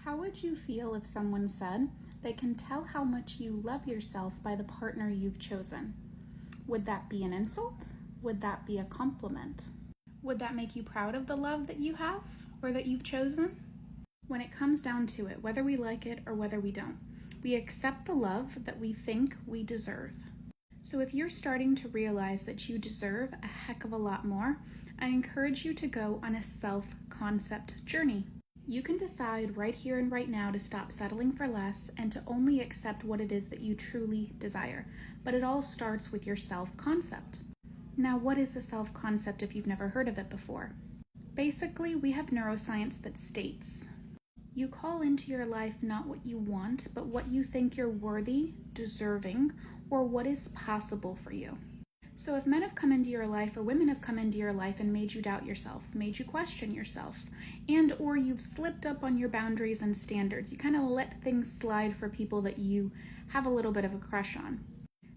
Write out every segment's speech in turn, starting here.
How would you feel if someone said they can tell how much you love yourself by the partner you've chosen? Would that be an insult? Would that be a compliment? Would that make you proud of the love that you have or that you've chosen? When it comes down to it, whether we like it or whether we don't, we accept the love that we think we deserve. So if you're starting to realize that you deserve a heck of a lot more, I encourage you to go on a self-concept journey. You can decide right here and right now to stop settling for less and to only accept what it is that you truly desire. But it all starts with your self-concept. Now, what is a self-concept if you've never heard of it before? Basically, we have neuroscience that states you call into your life not what you want, but what you think you're worthy, deserving, or what is possible for you. So if men have come into your life or women have come into your life and made you doubt yourself, made you question yourself, and or you've slipped up on your boundaries and standards, you kind of let things slide for people that you have a little bit of a crush on,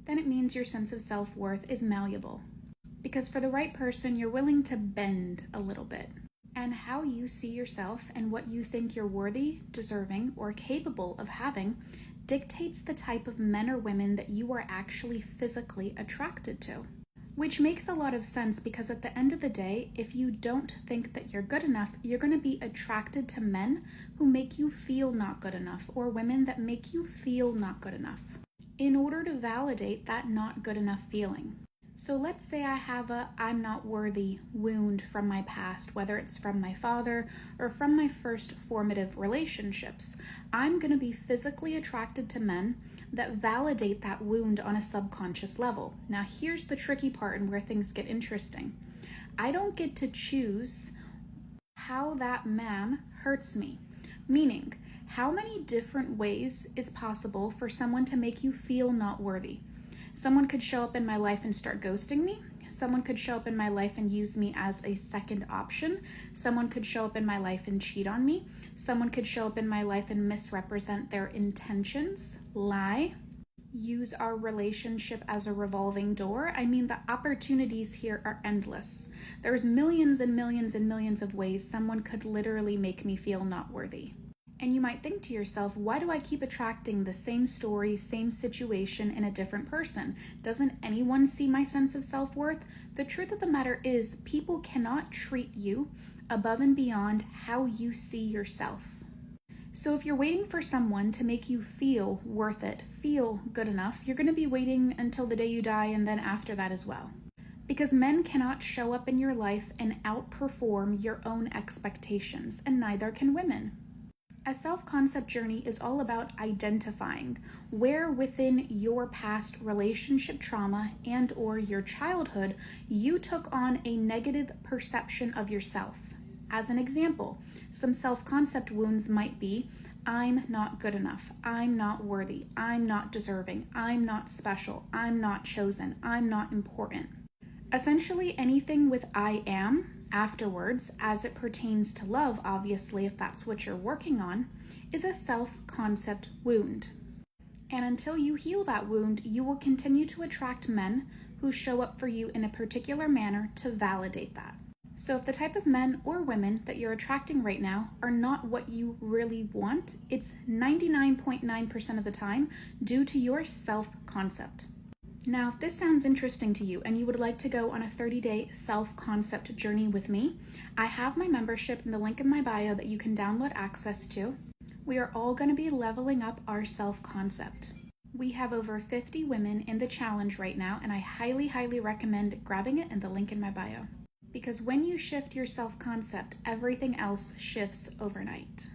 then it means your sense of self-worth is malleable. Because for the right person, you're willing to bend a little bit. And how you see yourself and what you think you're worthy, deserving, or capable of having dictates the type of men or women that you are actually physically attracted to. Which makes a lot of sense because at the end of the day, if you don't think that you're good enough, you're going to be attracted to men who make you feel not good enough or women that make you feel not good enough in order to validate that not good enough feeling. So let's say I have a I'm not worthy wound from my past, whether it's from my father or from my first formative relationships. I'm going to be physically attracted to men that validate that wound on a subconscious level. Now here's the tricky part and where things get interesting. I don't get to choose how that man hurts me, meaning how many different ways is possible for someone to make you feel not worthy. Someone could show up in my life and start ghosting me. Someone could show up in my life and use me as a second option. Someone could show up in my life and cheat on me. Someone could show up in my life and misrepresent their intentions, lie, use our relationship as a revolving door. I mean, the opportunities here are endless. There's millions and millions and millions of ways someone could literally make me feel not worthy. And you might think to yourself, why do I keep attracting the same story, same situation in a different person? Doesn't anyone see my sense of self-worth? The truth of the matter is, people cannot treat you above and beyond how you see yourself. So if you're waiting for someone to make you feel worth it, feel good enough, you're going to be waiting until the day you die and then after that as well. Because men cannot show up in your life and outperform your own expectations, and neither can women. A self-concept journey is all about identifying where within your past relationship trauma and or your childhood you took on a negative perception of yourself. As an example, some self-concept wounds might be, I'm not good enough, I'm not worthy, I'm not deserving, I'm not special, I'm not chosen, I'm not important. Essentially anything with I am afterwards, as it pertains to love, obviously, if that's what you're working on, is a self-concept wound. And until you heal that wound, you will continue to attract men who show up for you in a particular manner to validate that. So if the type of men or women that you're attracting right now are not what you really want, it's 99.9% of the time due to your self-concept. Now, if this sounds interesting to you and you would like to go on a 30-day self-concept journey with me, I have my membership in the link in my bio that you can download access to. We are all going to be leveling up our self-concept. We have over 50 women in the challenge right now, and I highly, highly recommend grabbing it in the link in my bio. Because when you shift your self-concept, everything else shifts overnight.